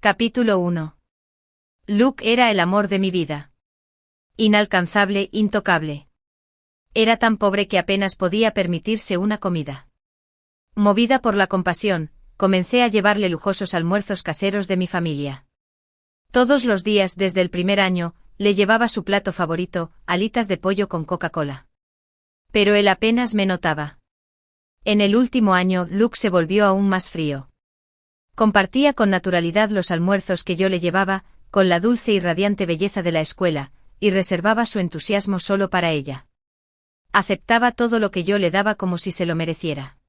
Capítulo 1. Luke era el amor de mi vida. Inalcanzable, intocable. Era tan pobre que apenas podía permitirse una comida. Movida por la compasión, comencé a llevarle lujosos almuerzos caseros de mi familia. Todos los días desde el primer año, le llevaba su plato favorito, alitas de pollo con Coca-Cola. Pero él apenas me notaba. En el último año, Luke se volvió aún más frío. Compartía con naturalidad los almuerzos que yo le llevaba, con la dulce y radiante belleza de la escuela, y reservaba su entusiasmo solo para ella. Aceptaba todo lo que yo le daba como si se lo mereciera.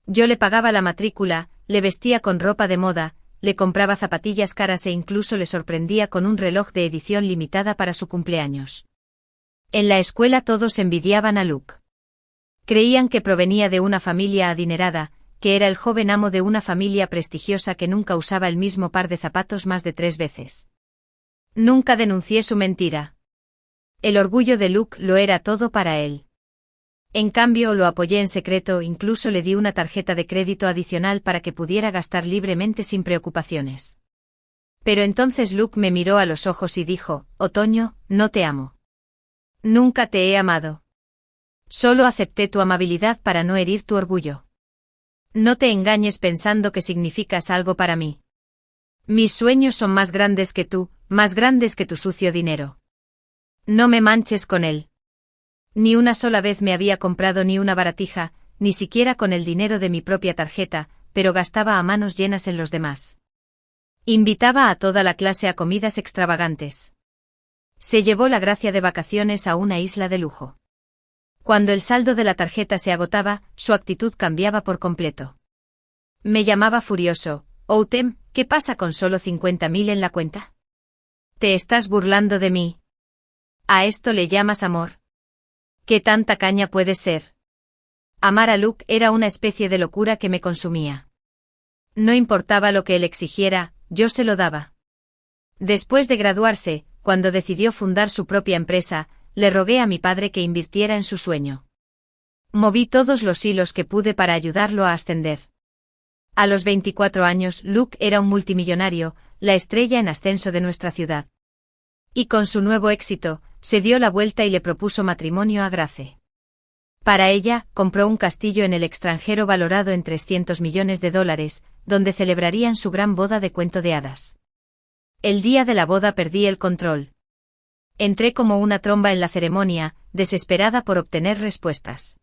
Yo le pagaba la matrícula, le vestía con ropa de moda, le compraba zapatillas caras e incluso le sorprendía con un reloj de edición limitada para su cumpleaños. En la escuela todos envidiaban a Luke. Creían que provenía de una familia adinerada, que era el joven amo de una familia prestigiosa que nunca usaba el mismo par de zapatos más de 3 veces. Nunca denuncié su mentira. El orgullo de Luke lo era todo para él. En cambio lo apoyé en secreto, incluso le di una tarjeta de crédito adicional para que pudiera gastar libremente sin preocupaciones. Pero entonces Luke me miró a los ojos y dijo: «Otoño, no te amo. Nunca te he amado. Solo acepté tu amabilidad para no herir tu orgullo. No te engañes pensando que significas algo para mí. Mis sueños son más grandes que tú, más grandes que tu sucio dinero. No me manches con él». Ni una sola vez me había comprado ni una baratija, ni siquiera con el dinero de mi propia tarjeta, pero gastaba a manos llenas en los demás. Invitaba a toda la clase a comidas extravagantes. Se llevó la gracia de vacaciones a una isla de lujo. Cuando el saldo de la tarjeta se agotaba, su actitud cambiaba por completo. Me llamaba furioso: «Outem, ¿qué pasa con solo 50.000 en la cuenta? ¿Te estás burlando de mí? ¿A esto le llamas amor? ¿Qué tan tacaña puedes ser?». Amar a Luke era una especie de locura que me consumía. No importaba lo que él exigiera, yo se lo daba. Después de graduarse, cuando decidió fundar su propia empresa, le rogué a mi padre que invirtiera en su sueño. Moví todos los hilos que pude para ayudarlo a ascender. A los 24 años, Luke era un multimillonario, la estrella en ascenso de nuestra ciudad. Y con su nuevo éxito, se dio la vuelta y le propuso matrimonio a Grace. Para ella, compró un castillo en el extranjero valorado en $300 millones, donde celebrarían su gran boda de cuento de hadas. El día de la boda perdí el control. Entré como una tromba en la ceremonia, desesperada por obtener respuestas.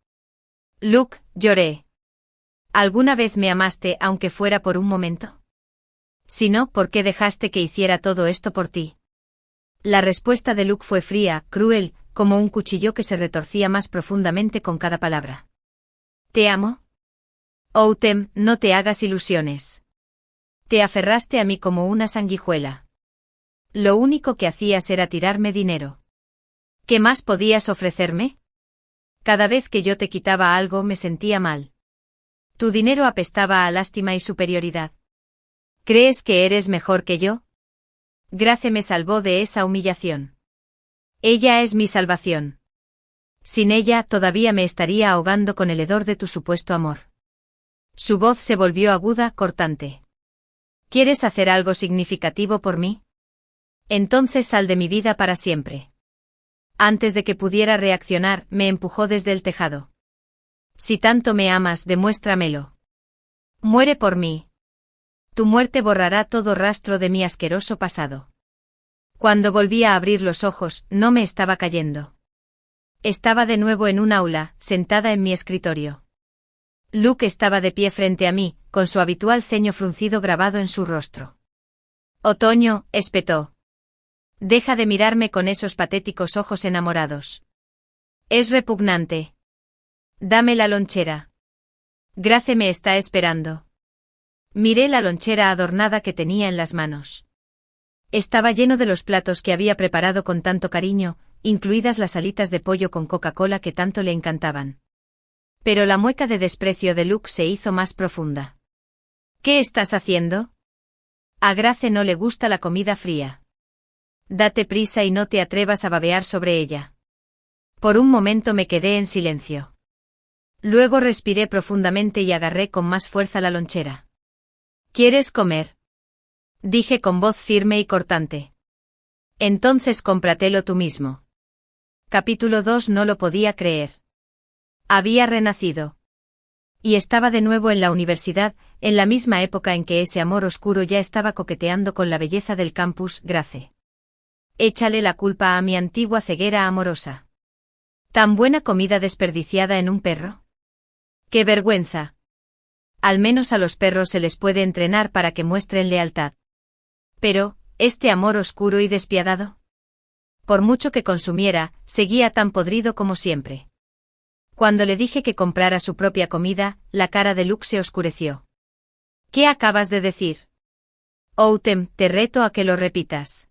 «Luke», lloré. «¿Alguna vez me amaste aunque fuera por un momento? Si no, ¿por qué dejaste que hiciera todo esto por ti?». La respuesta de Luke fue fría, cruel, como un cuchillo que se retorcía más profundamente con cada palabra. «¿Te amo? Outem, no te hagas ilusiones. Te aferraste a mí como una sanguijuela. Lo único que hacías era tirarme dinero. ¿Qué más podías ofrecerme? Cada vez que yo te quitaba algo me sentía mal. Tu dinero apestaba a lástima y superioridad. ¿Crees que eres mejor que yo?». Grace me salvó de esa humillación. Ella es mi salvación. Sin ella todavía me estaría ahogando con el hedor de tu supuesto amor. Su voz se volvió aguda, cortante. ¿Quieres hacer algo significativo por mí? Entonces sal de mi vida para siempre. Antes de que pudiera reaccionar, me empujó desde el tejado. Si tanto me amas, demuéstramelo. Muere por mí. Tu muerte borrará todo rastro de mi asqueroso pasado. Cuando volví a abrir los ojos, no me estaba cayendo. Estaba de nuevo en un aula, sentada en mi escritorio. Luke estaba de pie frente a mí, con su habitual ceño fruncido grabado en su rostro. «Otoño», espetó. «Deja de mirarme con esos patéticos ojos enamorados. Es repugnante. Dame la lonchera. Grace me está esperando». Miré la lonchera adornada que tenía en las manos. Estaba lleno de los platos que había preparado con tanto cariño, incluidas las alitas de pollo con Coca-Cola que tanto le encantaban. Pero la mueca de desprecio de Luke se hizo más profunda. «¿Qué estás haciendo? A Grace no le gusta la comida fría. Date prisa y no te atrevas a babear sobre ella». Por un momento me quedé en silencio. Luego respiré profundamente y agarré con más fuerza la lonchera. «¿Quieres comer?». Dije con voz firme y cortante. Entonces cómpratelo tú mismo. Capítulo 2. No lo podía creer. Había renacido. Y estaba de nuevo en la universidad, en la misma época en que ese amor oscuro ya estaba coqueteando con la belleza del campus. Grace. Échale la culpa a mi antigua ceguera amorosa. ¿Tan buena comida desperdiciada en un perro? ¡Qué vergüenza! Al menos a los perros se les puede entrenar para que muestren lealtad. Pero, ¿este amor oscuro y despiadado? Por mucho que consumiera, seguía tan podrido como siempre. Cuando le dije que comprara su propia comida, la cara de Luke se oscureció. ¿Qué acabas de decir? Autumn, te reto a que lo repitas.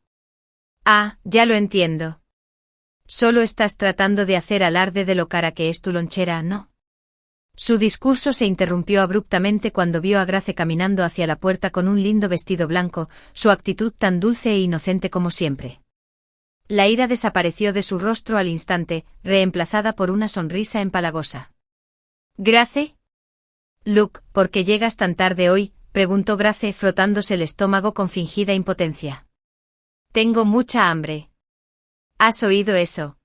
Ah, ya lo entiendo. Solo estás tratando de hacer alarde de lo cara que es tu lonchera, ¿no? Su discurso se interrumpió abruptamente cuando vio a Grace caminando hacia la puerta con un lindo vestido blanco, su actitud tan dulce e inocente como siempre. La ira desapareció de su rostro al instante, reemplazada por una sonrisa empalagosa. ¿Grace? Luke, ¿por qué llegas tan tarde hoy?, preguntó Grace frotándose el estómago con fingida impotencia. Tengo mucha hambre. ¿Has oído eso?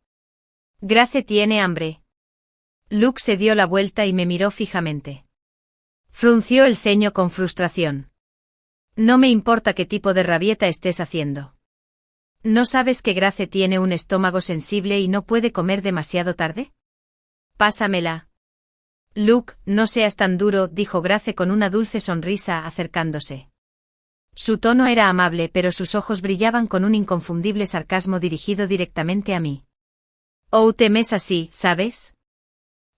Grace tiene hambre. Luke se dio la vuelta y me miró fijamente. Frunció el ceño con frustración. No me importa qué tipo de rabieta estés haciendo. ¿No sabes que Grace tiene un estómago sensible y no puede comer demasiado tarde? Pásamela. Luke, no seas tan duro, dijo Grace con una dulce sonrisa acercándose. Su tono era amable, pero sus ojos brillaban con un inconfundible sarcasmo dirigido directamente a mí. Autumn es así, ¿sabes?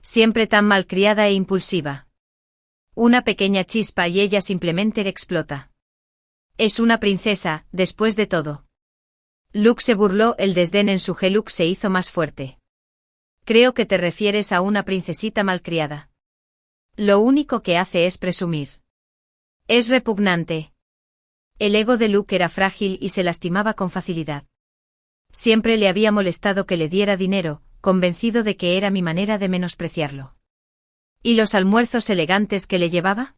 Siempre tan malcriada e impulsiva. Una pequeña chispa y ella simplemente explota. Es una princesa, después de todo. Luke se burló, el desdén en su geluk se hizo más fuerte. Creo que te refieres a una princesita malcriada. Lo único que hace es presumir. Es repugnante. El ego de Luke era frágil y se lastimaba con facilidad. Siempre le había molestado que le diera dinero, convencido de que era mi manera de menospreciarlo. ¿Y los almuerzos elegantes que le llevaba?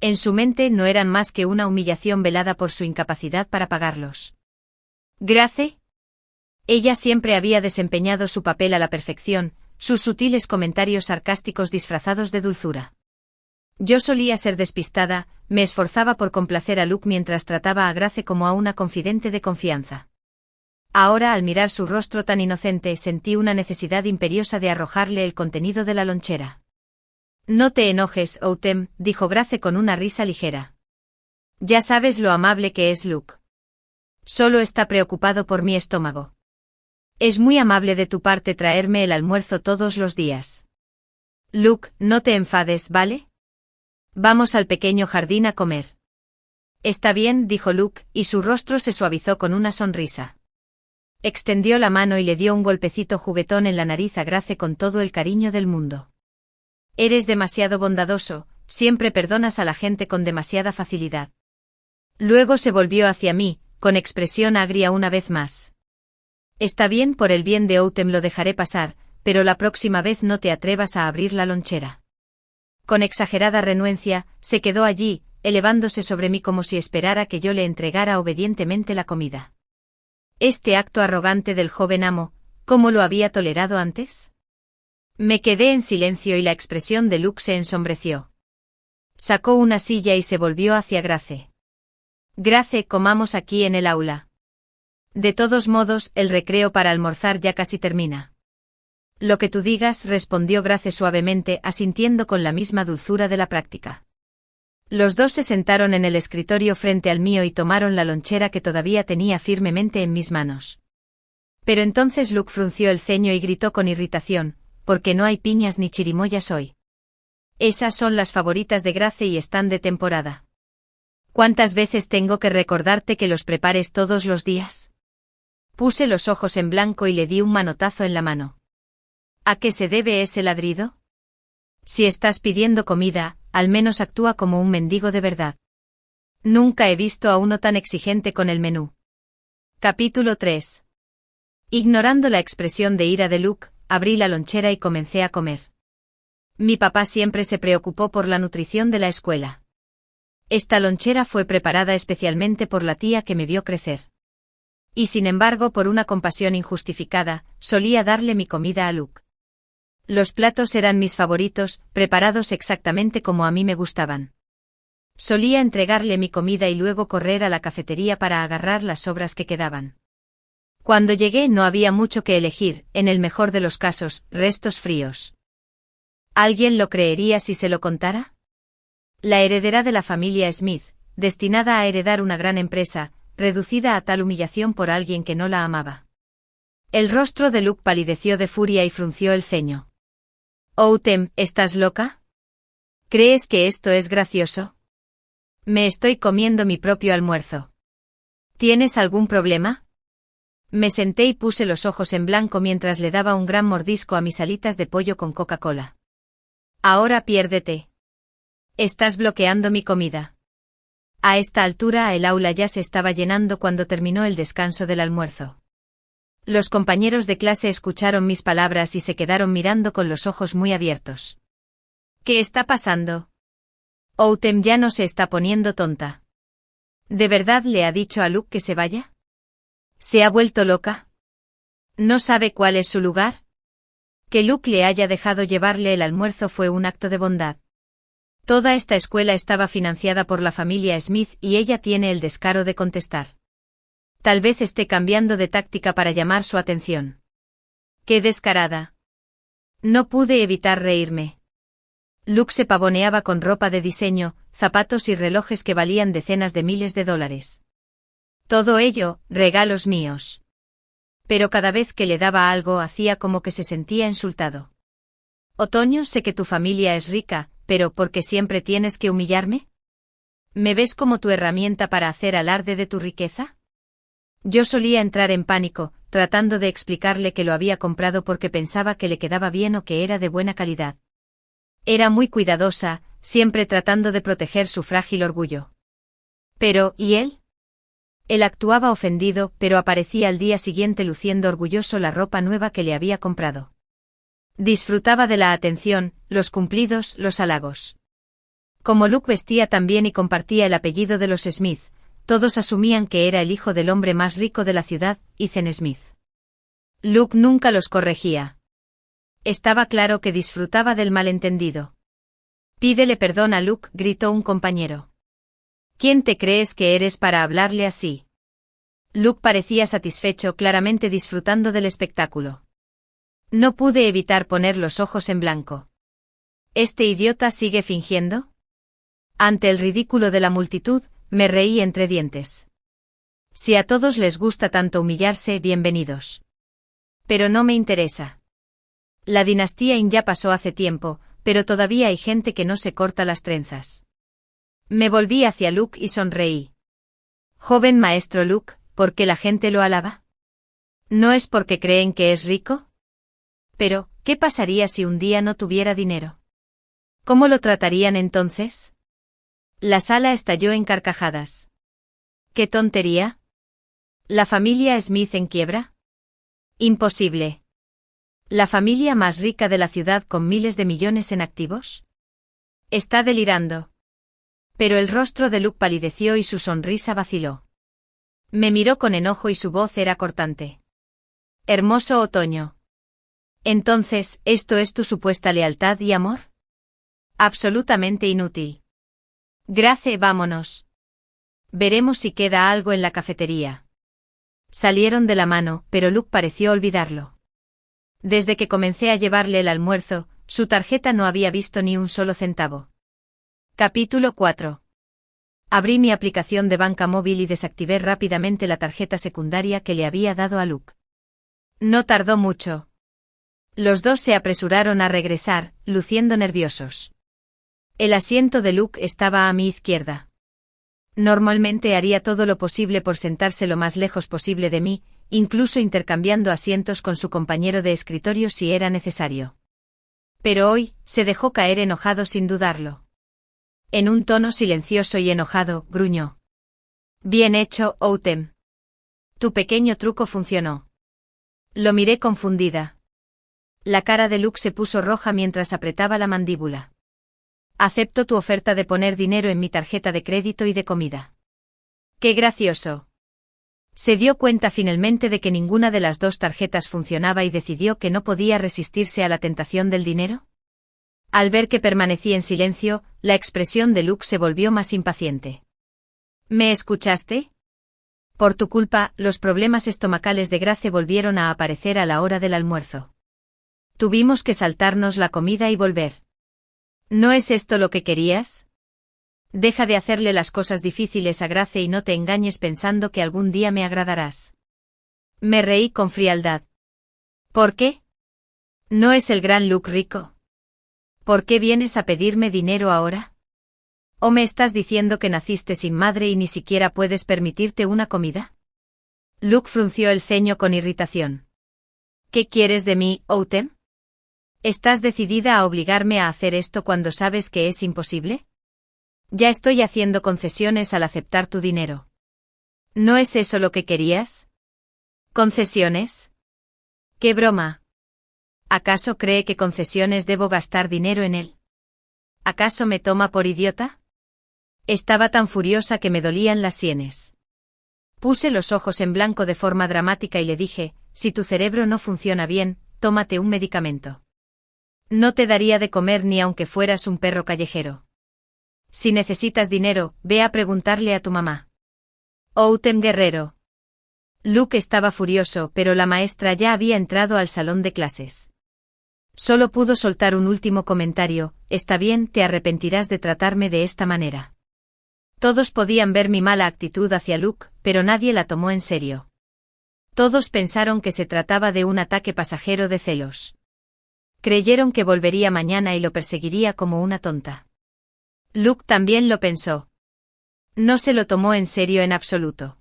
En su mente no eran más que una humillación velada por su incapacidad para pagarlos. ¿Grace? Ella siempre había desempeñado su papel a la perfección, sus sutiles comentarios sarcásticos disfrazados de dulzura. Yo solía ser despistada, me esforzaba por complacer a Luke mientras trataba a Grace como a una confidente de confianza. Ahora, al mirar su rostro tan inocente, sentí una necesidad imperiosa de arrojarle el contenido de la lonchera. No te enojes, Autumn, dijo Grace con una risa ligera. Ya sabes lo amable que es Luke. Solo está preocupado por mi estómago. Es muy amable de tu parte traerme el almuerzo todos los días. Luke, no te enfades, ¿vale? Vamos al pequeño jardín a comer. Está bien, dijo Luke, y su rostro se suavizó con una sonrisa. Extendió la mano y le dio un golpecito juguetón en la nariz a Grace con todo el cariño del mundo. Eres demasiado bondadoso, siempre perdonas a la gente con demasiada facilidad. Luego se volvió hacia mí, con expresión agria una vez más. Está bien, por el bien de Autumn lo dejaré pasar, pero la próxima vez no te atrevas a abrir la lonchera. Con exagerada renuencia, se quedó allí, elevándose sobre mí como si esperara que yo le entregara obedientemente la comida. Este acto arrogante del joven amo, ¿cómo lo había tolerado antes? Me quedé en silencio y la expresión de Luke se ensombreció. Sacó una silla y se volvió hacia Grace. Grace, comamos aquí en el aula. De todos modos, el recreo para almorzar ya casi termina. Lo que tú digas, respondió Grace suavemente, asintiendo con la misma dulzura de la práctica. Los dos se sentaron en el escritorio frente al mío y tomaron la lonchera que todavía tenía firmemente en mis manos. Pero entonces Luke frunció el ceño y gritó con irritación, «¿Por qué no hay piñas ni chirimoyas hoy? Esas son las favoritas de Grace y están de temporada. ¿Cuántas veces tengo que recordarte que los prepares todos los días?» Puse los ojos en blanco y le di un manotazo en la mano. ¿A qué se debe ese ladrido? Si estás pidiendo comida, al menos actúa como un mendigo de verdad. Nunca he visto a uno tan exigente con el menú. Capítulo 3. Ignorando la expresión de ira de Luke, abrí la lonchera y comencé a comer. Mi papá siempre se preocupó por la nutrición de la escuela. Esta lonchera fue preparada especialmente por la tía que me vio crecer. Y sin embargo, por una compasión injustificada, solía darle mi comida a Luke. Los platos eran mis favoritos, preparados exactamente como a mí me gustaban. Solía entregarle mi comida y luego correr a la cafetería para agarrar las sobras que quedaban. Cuando llegué no había mucho que elegir, en el mejor de los casos, restos fríos. ¿Alguien lo creería si se lo contara? La heredera de la familia Smith, destinada a heredar una gran empresa, reducida a tal humillación por alguien que no la amaba. El rostro de Luke palideció de furia y frunció el ceño. Outem, ¿estás loca? ¿Crees que esto es gracioso? Me estoy comiendo mi propio almuerzo. ¿Tienes algún problema? Me senté y puse los ojos en blanco mientras le daba un gran mordisco a mis alitas de pollo con Coca-Cola. Ahora piérdete. Estás bloqueando mi comida. A esta altura el aula ya se estaba llenando cuando terminó el descanso del almuerzo. Los compañeros de clase escucharon mis palabras y se quedaron mirando con los ojos muy abiertos. ¿Qué está pasando? Outem ya no se está poniendo tonta. ¿De verdad le ha dicho a Luke que se vaya? ¿Se ha vuelto loca? ¿No sabe cuál es su lugar? Que Luke le haya dejado llevarle el almuerzo fue un acto de bondad. Toda esta escuela estaba financiada por la familia Smith y ella tiene el descaro de contestar. Tal vez esté cambiando de táctica para llamar su atención. ¡Qué descarada! No pude evitar reírme. Luke se pavoneaba con ropa de diseño, zapatos y relojes que valían decenas de miles de dólares. Todo ello, regalos míos. Pero cada vez que le daba algo hacía como que se sentía insultado. Otoño, sé que tu familia es rica, pero ¿por qué siempre tienes que humillarme? ¿Me ves como tu herramienta para hacer alarde de tu riqueza? Yo solía entrar en pánico, tratando de explicarle que lo había comprado porque pensaba que le quedaba bien o que era de buena calidad. Era muy cuidadosa, siempre tratando de proteger su frágil orgullo. Pero, ¿y él? Él actuaba ofendido, pero aparecía al día siguiente luciendo orgulloso la ropa nueva que le había comprado. Disfrutaba de la atención, los cumplidos, los halagos. Como Luke vestía tan bien y compartía el apellido de los Smith, todos asumían que era el hijo del hombre más rico de la ciudad, Ethan Smith. Luke nunca los corregía. Estaba claro que disfrutaba del malentendido. Pídele perdón a Luke, gritó un compañero. ¿Quién te crees que eres para hablarle así? Luke parecía satisfecho, claramente disfrutando del espectáculo. No pude evitar poner los ojos en blanco. ¿Este idiota sigue fingiendo? Ante el ridículo de la multitud, me reí entre dientes. Si a todos les gusta tanto humillarse, bienvenidos. Pero no me interesa. La dinastía Yin ya pasó hace tiempo, pero todavía hay gente que no se corta las trenzas. Me volví hacia Luke y sonreí. Joven maestro Luke, ¿por qué la gente lo alaba? ¿No es porque creen que es rico? Pero, ¿qué pasaría si un día no tuviera dinero? ¿Cómo lo tratarían entonces? La sala estalló en carcajadas. ¿Qué tontería? ¿La familia Smith en quiebra? Imposible. ¿La familia más rica de la ciudad con miles de millones en activos? Está delirando. Pero el rostro de Luke palideció y su sonrisa vaciló. Me miró con enojo y su voz era cortante. Hermoso otoño. Entonces, ¿esto es tu supuesta lealtad y amor? Absolutamente inútil. Grace, vámonos. Veremos si queda algo en la cafetería. Salieron de la mano, pero Luke pareció olvidarlo. Desde que comencé a llevarle el almuerzo, su tarjeta no había visto ni un solo centavo. Capítulo 4. Abrí mi aplicación de banca móvil y desactivé rápidamente la tarjeta secundaria que le había dado a Luke. No tardó mucho. Los dos se apresuraron a regresar, luciendo nerviosos. El asiento de Luke estaba a mi izquierda. Normalmente haría todo lo posible por sentarse lo más lejos posible de mí, incluso intercambiando asientos con su compañero de escritorio si era necesario. Pero hoy, se dejó caer enojado sin dudarlo. En un tono silencioso y enojado, gruñó. Bien hecho, Outem. Tu pequeño truco funcionó. Lo miré confundida. La cara de Luke se puso roja mientras apretaba la mandíbula. Acepto tu oferta de poner dinero en mi tarjeta de crédito y de comida. ¡Qué gracioso! Se dio cuenta finalmente de que ninguna de las dos tarjetas funcionaba y decidió que no podía resistirse a la tentación del dinero. Al ver que permanecí en silencio, la expresión de Luke se volvió más impaciente. ¿Me escuchaste? Por tu culpa, los problemas estomacales de Grace volvieron a aparecer a la hora del almuerzo. Tuvimos que saltarnos la comida y volver. ¿No es esto lo que querías? Deja de hacerle las cosas difíciles a Grace y no te engañes pensando que algún día me agradarás. Me reí con frialdad. ¿Por qué? ¿No es el gran Luke rico? ¿Por qué vienes a pedirme dinero ahora? ¿O me estás diciendo que naciste sin madre y ni siquiera puedes permitirte una comida? Luke frunció el ceño con irritación. ¿Qué quieres de mí, Autumn? ¿Estás decidida a obligarme a hacer esto cuando sabes que es imposible? Ya estoy haciendo concesiones al aceptar tu dinero. ¿No es eso lo que querías? ¿Concesiones? ¡Qué broma! ¿Acaso cree que concesiones debo gastar dinero en él? ¿Acaso me toma por idiota? Estaba tan furiosa que me dolían las sienes. Puse los ojos en blanco de forma dramática y le dije, si tu cerebro no funciona bien, tómate un medicamento. No te daría de comer ni aunque fueras un perro callejero. Si necesitas dinero, ve a preguntarle a tu mamá. Autumn guerrero. Luke estaba furioso, pero la maestra ya había entrado al salón de clases. Solo pudo soltar un último comentario, está bien, te arrepentirás de tratarme de esta manera. Todos podían ver mi mala actitud hacia Luke, pero nadie la tomó en serio. Todos pensaron que se trataba de un ataque pasajero de celos. Creyeron que volvería mañana y lo perseguiría como una tonta. Luke también lo pensó. No se lo tomó en serio en absoluto.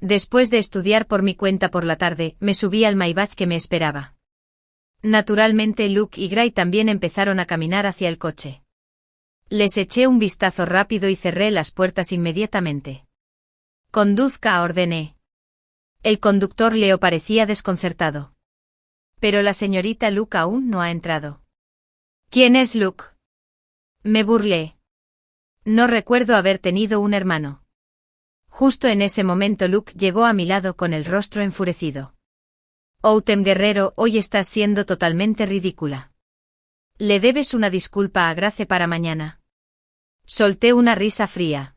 Después de estudiar por mi cuenta por la tarde, me subí al Maybach que me esperaba. Naturalmente Luke y Gray también empezaron a caminar hacia el coche. Les eché un vistazo rápido y cerré las puertas inmediatamente. Conduzca, ordené. El conductor Leo parecía desconcertado. Pero la señorita Luke aún no ha entrado. ¿Quién es Luke? Me burlé. No recuerdo haber tenido un hermano. Justo en ese momento Luke llegó a mi lado con el rostro enfurecido. Autumn guerrero, hoy estás siendo totalmente ridícula. Le debes una disculpa a Grace para mañana. Solté una risa fría.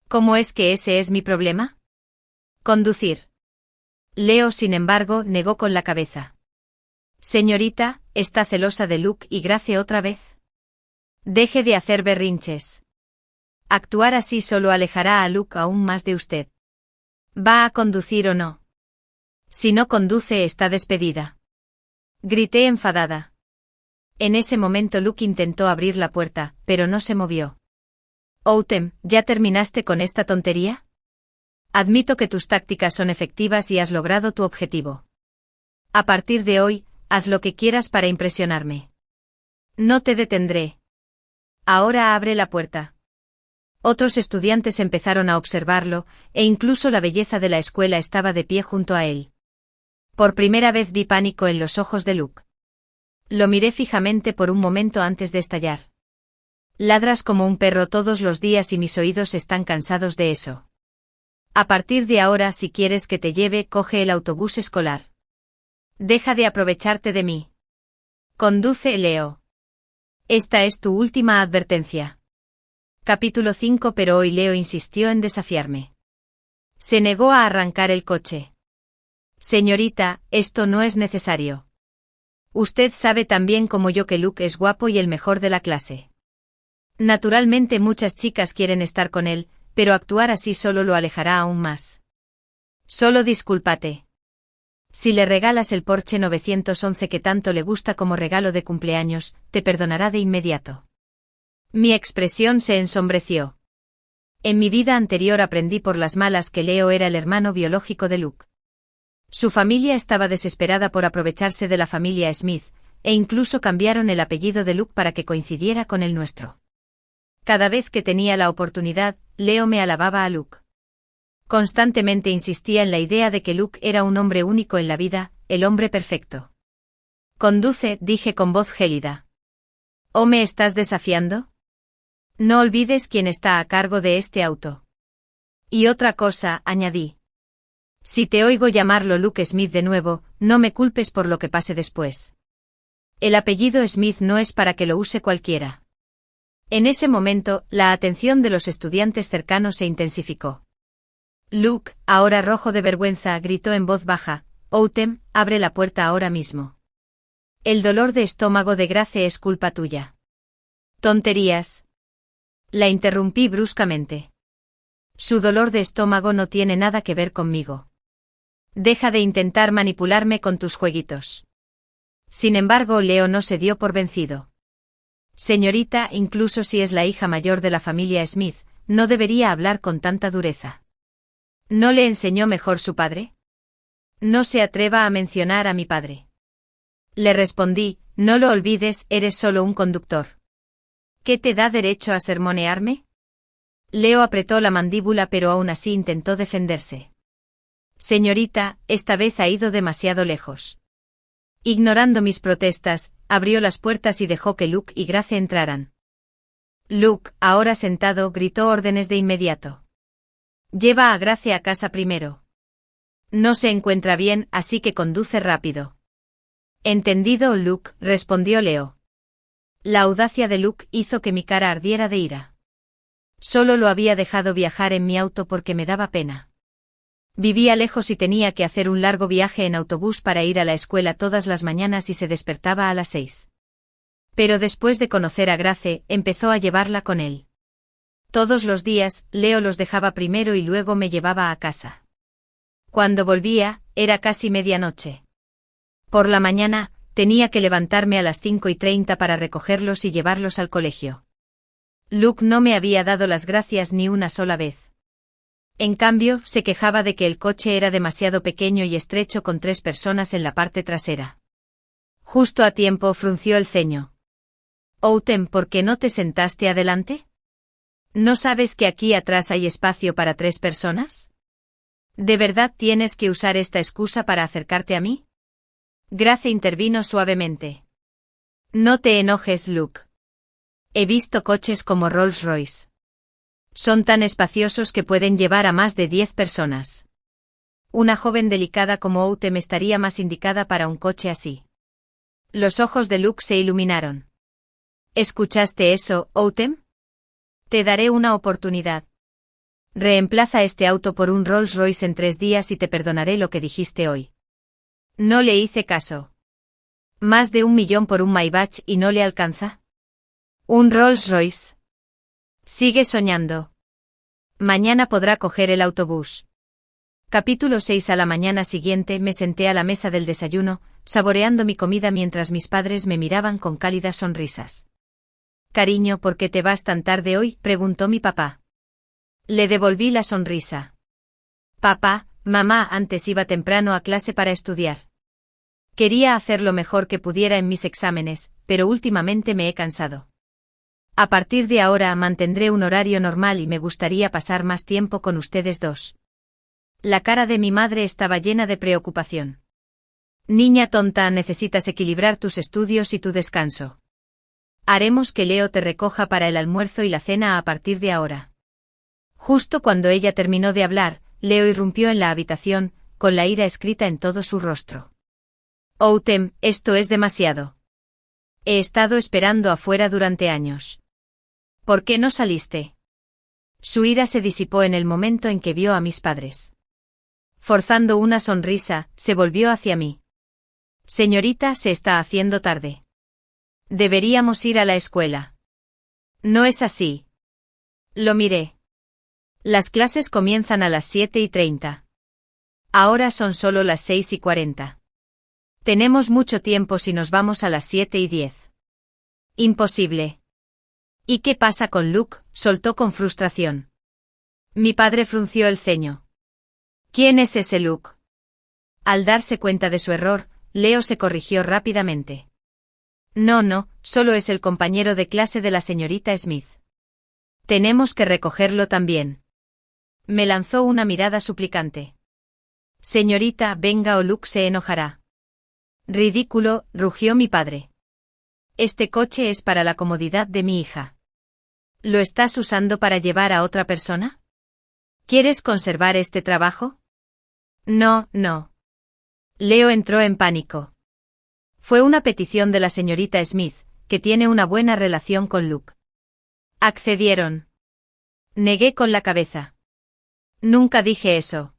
¿Cómo es que ese es mi problema? Conducir. Leo, sin embargo, negó con la cabeza. Señorita, ¿está celosa de Luke y Grace otra vez? Deje de hacer berrinches. Actuar así solo alejará a Luke aún más de usted. ¿Va a conducir o no? Si no conduce, está despedida. Grité enfadada. En ese momento Luke intentó abrir la puerta, pero no se movió. Autumn, ¿ya terminaste con esta tontería? Admito que tus tácticas son efectivas y has logrado tu objetivo. A partir de hoy, haz lo que quieras para impresionarme. No te detendré. Ahora abre la puerta. Otros estudiantes empezaron a observarlo, e incluso la belleza de la escuela estaba de pie junto a él. Por primera vez vi pánico en los ojos de Luke. Lo miré fijamente por un momento antes de estallar. Ladras como un perro todos los días y mis oídos están cansados de eso. A partir de ahora, si quieres que te lleve, coge el autobús escolar. Deja de aprovecharte de mí. Conduce, Leo. Esta es tu última advertencia. Capítulo 5. Pero hoy Leo insistió en desafiarme. Se negó a arrancar el coche. Señorita, esto no es necesario. Usted sabe tan bien como yo que Luke es guapo y el mejor de la clase. Naturalmente muchas chicas quieren estar con él, pero actuar así solo lo alejará aún más. Solo discúlpate. Si le regalas el Porsche 911 que tanto le gusta como regalo de cumpleaños, te perdonará de inmediato. Mi expresión se ensombreció. En mi vida anterior aprendí por las malas que Leo era el hermano biológico de Luke. Su familia estaba desesperada por aprovecharse de la familia Smith, e incluso cambiaron el apellido de Luke para que coincidiera con el nuestro. Cada vez que tenía la oportunidad, Leo me alababa a Luke. Constantemente insistía en la idea de que Luke era un hombre único en la vida, el hombre perfecto. Conduce, dije con voz gélida. ¿O me estás desafiando? No olvides quién está a cargo de este auto. Y otra cosa, añadí. Si te oigo llamarlo Luke Smith de nuevo, no me culpes por lo que pase después. El apellido Smith no es para que lo use cualquiera. En ese momento, la atención de los estudiantes cercanos se intensificó. Luke, ahora rojo de vergüenza, gritó en voz baja, Outem, abre la puerta ahora mismo. El dolor de estómago de Grace es culpa tuya. Tonterías. La interrumpí bruscamente. Su dolor de estómago no tiene nada que ver conmigo. Deja de intentar manipularme con tus jueguitos. Sin embargo, Leo no se dio por vencido. Señorita, incluso si es la hija mayor de la familia Smith, no debería hablar con tanta dureza. ¿No le enseñó mejor su padre? No se atreva a mencionar a mi padre. Le respondí, no lo olvides, eres solo un conductor. ¿Qué te da derecho a sermonearme? Leo apretó la mandíbula pero aún así intentó defenderse. Señorita, esta vez ha ido demasiado lejos. Ignorando mis protestas, abrió las puertas y dejó que Luke y Grace entraran. Luke, ahora sentado, gritó órdenes de inmediato. Lleva a Grace a casa primero. No se encuentra bien, así que conduce rápido. Entendido, Luke, respondió Leo. La audacia de Luke hizo que mi cara ardiera de ira. Solo lo había dejado viajar en mi auto porque me daba pena. Vivía lejos y tenía que hacer un largo viaje en autobús para ir a la escuela todas las mañanas y se despertaba a las 6. Pero después de conocer a Grace, empezó a llevarla con él. Todos los días, Leo los dejaba primero y luego me llevaba a casa. Cuando volvía, era casi medianoche. Por la mañana, tenía que levantarme a las 5:30 para recogerlos y llevarlos al colegio. Luke no me había dado las gracias ni una sola vez. En cambio, se quejaba de que el coche era demasiado pequeño y estrecho con 3 personas en la parte trasera. Justo a tiempo frunció el ceño. Outem, ¿por qué no te sentaste adelante? ¿No sabes que aquí atrás hay espacio para 3 personas? ¿De verdad tienes que usar esta excusa para acercarte a mí? Grace intervino suavemente. No te enojes, Luke. He visto coches como Rolls-Royce. Son tan espaciosos que pueden llevar a más de 10 personas. Una joven delicada como Outem estaría más indicada para un coche así. Los ojos de Luke se iluminaron. ¿Escuchaste eso, Outem? Te daré una oportunidad. Reemplaza este auto por un Rolls-Royce en 3 días y te perdonaré lo que dijiste hoy. No le hice caso. ¿Más de 1 millón por un Maybach y no le alcanza? ¿Un Rolls-Royce? Sigue soñando. Mañana podrá coger el autobús. Capítulo 6. A la mañana siguiente me senté a la mesa del desayuno, saboreando mi comida mientras mis padres me miraban con cálidas sonrisas. Cariño, ¿por qué te vas tan tarde hoy?, preguntó mi papá. Le devolví la sonrisa. Papá, mamá, antes iba temprano a clase para estudiar. Quería hacer lo mejor que pudiera en mis exámenes, pero últimamente me he cansado. A partir de ahora mantendré un horario normal y me gustaría pasar más tiempo con ustedes dos. La cara de mi madre estaba llena de preocupación. Niña tonta, necesitas equilibrar tus estudios y tu descanso. Haremos que Leo te recoja para el almuerzo y la cena a partir de ahora. Justo cuando ella terminó de hablar, Leo irrumpió en la habitación, con la ira escrita en todo su rostro. Outem, esto es demasiado. He estado esperando afuera durante años. ¿Por qué no saliste? Su ira se disipó en el momento en que vio a mis padres. Forzando una sonrisa, se volvió hacia mí. Señorita, se está haciendo tarde. Deberíamos ir a la escuela. No es así. Lo miré. Las clases comienzan a las 7:30. Ahora son solo las 6:40. Tenemos mucho tiempo si nos vamos a las 7:10. Imposible. ¿Y qué pasa con Luke?, soltó con frustración. Mi padre frunció el ceño. ¿Quién es ese Luke? Al darse cuenta de su error, Leo se corrigió rápidamente. No, solo es el compañero de clase de la señorita Smith. Tenemos que recogerlo también. Me lanzó una mirada suplicante. Señorita, venga o Luke se enojará. Ridículo, rugió mi padre. Este coche es para la comodidad de mi hija. ¿Lo estás usando para llevar a otra persona? ¿Quieres conservar este trabajo? No, no. Leo entró en pánico. Fue una petición de la señorita Smith, que tiene una buena relación con Luke. Accedieron. Negué con la cabeza. Nunca dije eso.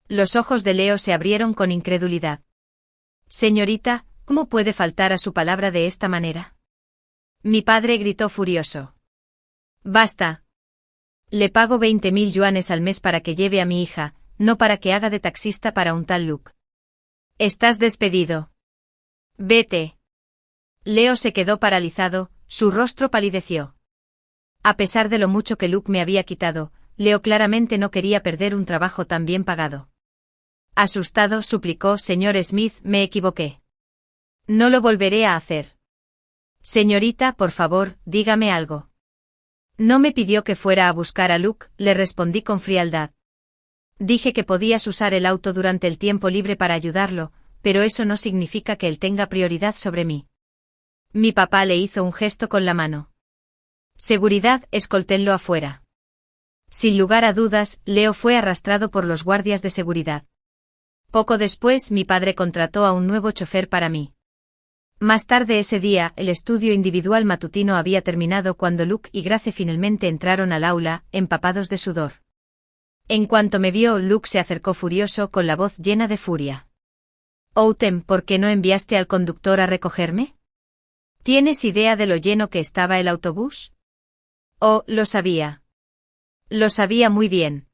Los ojos de Leo se abrieron con incredulidad. Señorita, ¿cómo puede faltar a su palabra de esta manera? Mi padre gritó furioso. Basta. Le pago 20.000 yuanes al mes para que lleve a mi hija, no para que haga de taxista para un tal Luke. Estás despedido. Vete. Leo se quedó paralizado, su rostro palideció. A pesar de lo mucho que Luke me había quitado, Leo claramente no quería perder un trabajo tan bien pagado. Asustado suplicó: Señor Smith, me equivoqué. No lo volveré a hacer. Señorita, por favor, dígame algo. No me pidió que fuera a buscar a Luke, le respondí con frialdad. Dije que podías usar el auto durante el tiempo libre para ayudarlo, pero eso no significa que él tenga prioridad sobre mí. Mi papá le hizo un gesto con la mano. Seguridad, escolténlo afuera. Sin lugar a dudas, Leo fue arrastrado por los guardias de seguridad. Poco después, mi padre contrató a un nuevo chofer para mí. Más tarde ese día, el estudio individual matutino había terminado cuando Luke y Grace finalmente entraron al aula, empapados de sudor. En cuanto me vio, Luke se acercó furioso con la voz llena de furia. Autumn, ¿por qué no enviaste al conductor a recogerme? ¿Tienes idea de lo lleno que estaba el autobús? Oh, lo sabía. Lo sabía muy bien.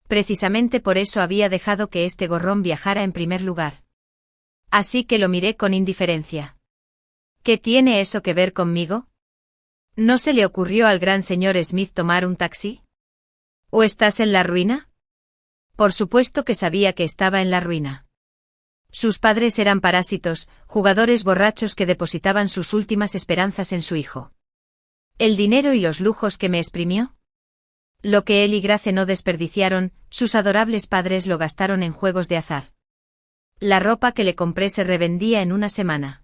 Precisamente por eso había dejado que este gorrón viajara en primer lugar. Así que lo miré con indiferencia. ¿Qué tiene eso que ver conmigo? ¿No se le ocurrió al gran señor Smith tomar un taxi? ¿O estás en la ruina? Por supuesto que sabía que estaba en la ruina. Sus padres eran parásitos, jugadores borrachos que depositaban sus últimas esperanzas en su hijo. ¿El dinero y los lujos que me exprimió? Lo que él y Grace no desperdiciaron, sus adorables padres lo gastaron en juegos de azar. La ropa que le compré se revendía en una semana.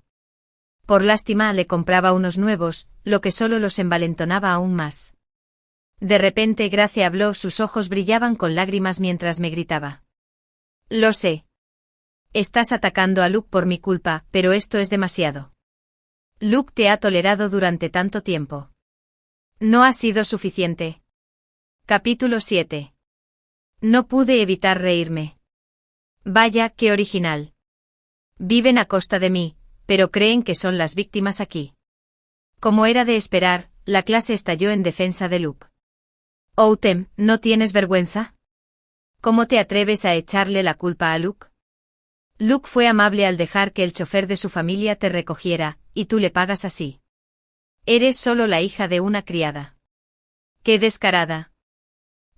Por lástima le compraba unos nuevos, lo que solo los envalentonaba aún más. De repente Grace habló, sus ojos brillaban con lágrimas mientras me gritaba. Lo sé. Estás atacando a Luke por mi culpa, pero esto es demasiado. Luke te ha tolerado durante tanto tiempo. No ha sido suficiente. Capítulo 7. No pude evitar reírme. Vaya, qué original. Viven a costa de mí, pero creen que son las víctimas aquí. Como era de esperar, la clase estalló en defensa de Luke. Autumn, ¿no tienes vergüenza? ¿Cómo te atreves a echarle la culpa a Luke? Luke fue amable al dejar que el chofer de su familia te recogiera, y tú le pagas así. Eres solo la hija de una criada. ¡Qué descarada!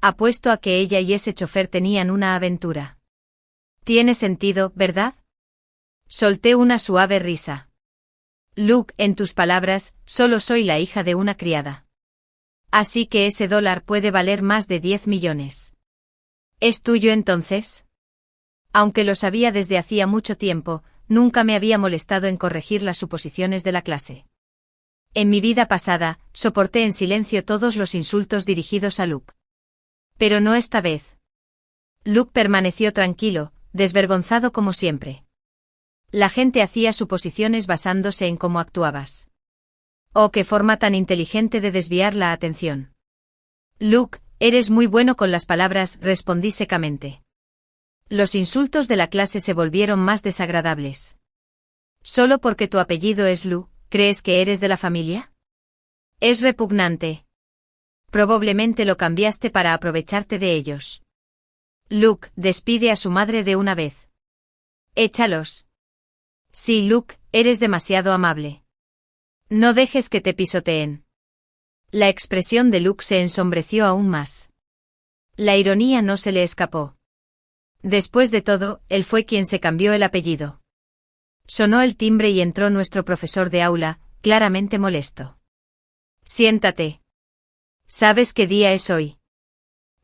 Apuesto a que ella y ese chofer tenían una aventura. Tiene sentido, ¿verdad? Solté una suave risa. Luke, en tus palabras, solo soy la hija de una criada. Así que ese dólar puede valer más de 10 millones. ¿Es tuyo entonces? Aunque lo sabía desde hacía mucho tiempo, nunca me había molestado en corregir las suposiciones de la clase. En mi vida pasada, soporté en silencio todos los insultos dirigidos a Luke. Pero no esta vez. Luke permaneció tranquilo, desvergonzado como siempre. La gente hacía suposiciones basándose en cómo actuabas. Oh, qué forma tan inteligente de desviar la atención. Luke, eres muy bueno con las palabras, respondí secamente. Los insultos de la clase se volvieron más desagradables. ¿Solo porque tu apellido es Lu, crees que eres de la familia? Es repugnante. Probablemente lo cambiaste para aprovecharte de ellos. Luke, despide a su madre de una vez. Échalos. Sí, Luke, eres demasiado amable. No dejes que te pisoteen. La expresión de Luke se ensombreció aún más. La ironía no se le escapó. Después de todo, él fue quien se cambió el apellido. Sonó el timbre y entró nuestro profesor de aula, claramente molesto. Siéntate. ¿Sabes qué día es hoy?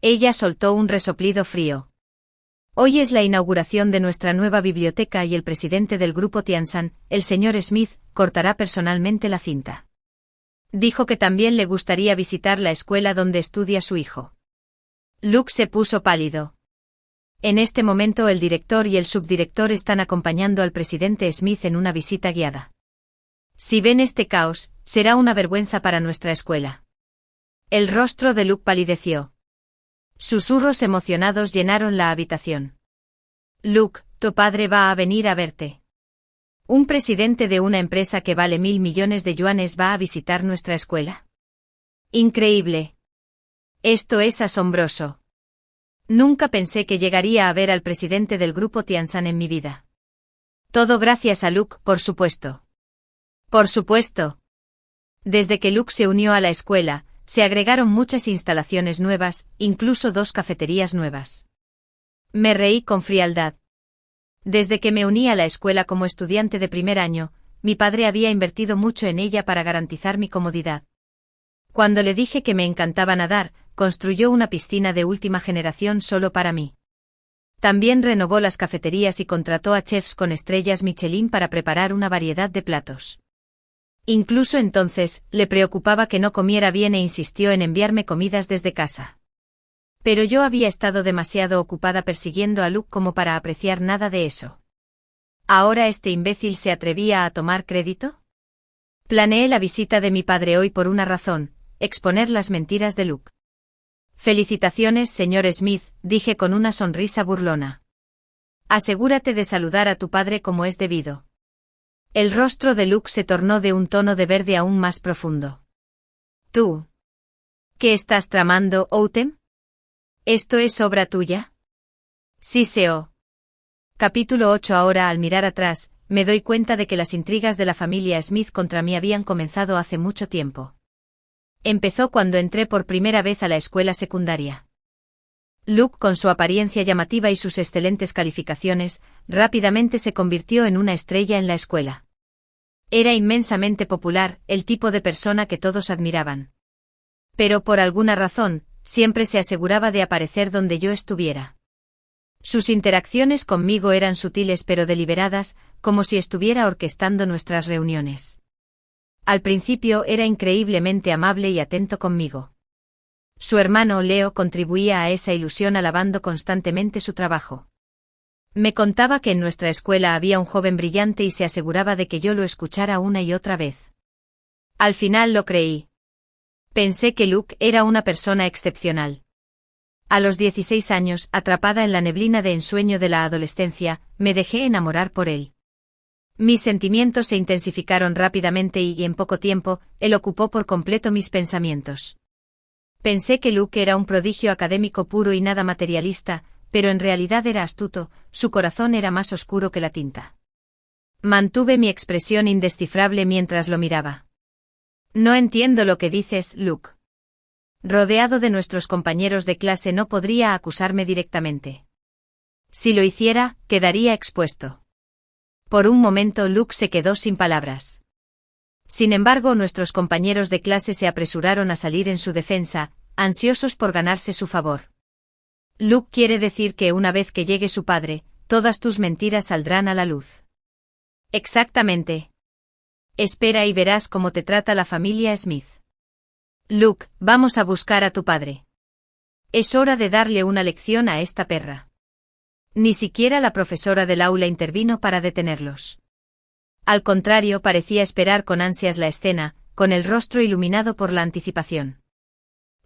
Ella soltó un resoplido frío. Hoy es la inauguración de nuestra nueva biblioteca y el presidente del grupo Tiansan, el señor Smith, cortará personalmente la cinta. Dijo que también le gustaría visitar la escuela donde estudia su hijo. Luke se puso pálido. En este momento el director y el subdirector están acompañando al presidente Smith en una visita guiada. Si ven este caos, será una vergüenza para nuestra escuela. El rostro de Luke palideció. Susurros emocionados llenaron la habitación. Luke, tu padre va a venir a verte. ¿Un presidente de una empresa que vale 1.000 millones de yuanes va a visitar nuestra escuela? Increíble. Esto es asombroso. Nunca pensé que llegaría a ver al presidente del grupo Tiansan en mi vida. Todo gracias a Luke, por supuesto. Por supuesto. Desde que Luke se unió a la escuela, se agregaron muchas instalaciones nuevas, incluso 2 cafeterías nuevas. Me reí con frialdad. Desde que me uní a la escuela como estudiante de primer año, mi padre había invertido mucho en ella para garantizar mi comodidad. Cuando le dije que me encantaba nadar, construyó una piscina de última generación solo para mí. También renovó las cafeterías y contrató a chefs con estrellas Michelin para preparar una variedad de platos. Incluso entonces, le preocupaba que no comiera bien e insistió en enviarme comidas desde casa. Pero yo había estado demasiado ocupada persiguiendo a Luke como para apreciar nada de eso. ¿Ahora este imbécil se atrevía a tomar crédito? Planeé la visita de mi padre hoy por una razón: exponer las mentiras de Luke. Felicitaciones, señor Smith, dije con una sonrisa burlona. Asegúrate de saludar a tu padre como es debido. El rostro de Luke se tornó de un tono de verde aún más profundo. ¿Tú? ¿Qué estás tramando, Outem? ¿Esto es obra tuya? Sí, Seo. Capítulo 8. Ahora, al mirar atrás, me doy cuenta de que las intrigas de la familia Smith contra mí habían comenzado hace mucho tiempo. Empezó cuando entré por primera vez a la escuela secundaria. Luke, con su apariencia llamativa y sus excelentes calificaciones, rápidamente se convirtió en una estrella en la escuela. Era inmensamente popular, el tipo de persona que todos admiraban. Pero por alguna razón, siempre se aseguraba de aparecer donde yo estuviera. Sus interacciones conmigo eran sutiles pero deliberadas, como si estuviera orquestando nuestras reuniones. Al principio era increíblemente amable y atento conmigo. Su hermano Leo contribuía a esa ilusión alabando constantemente su trabajo. Me contaba que en nuestra escuela había un joven brillante y se aseguraba de que yo lo escuchara una y otra vez. Al final lo creí. Pensé que Luke era una persona excepcional. A los 16 años, atrapada en la neblina de ensueño de la adolescencia, me dejé enamorar por él. Mis sentimientos se intensificaron rápidamente y en poco tiempo, él ocupó por completo mis pensamientos. Pensé que Luke era un prodigio académico puro y nada materialista, pero en realidad era astuto, su corazón era más oscuro que la tinta. Mantuve mi expresión indescifrable mientras lo miraba. No entiendo lo que dices, Luke. Rodeado de nuestros compañeros de clase no podría acusarme directamente. Si lo hiciera, quedaría expuesto. Por un momento Luke se quedó sin palabras. Sin embargo, nuestros compañeros de clase se apresuraron a salir en su defensa, ansiosos por ganarse su favor. Luke quiere decir que una vez que llegue su padre, todas tus mentiras saldrán a la luz. Exactamente. Espera y verás cómo te trata la familia Smith. Luke, vamos a buscar a tu padre. Es hora de darle una lección a esta perra. Ni siquiera la profesora del aula intervino para detenerlos. Al contrario, parecía esperar con ansias la escena, con el rostro iluminado por la anticipación.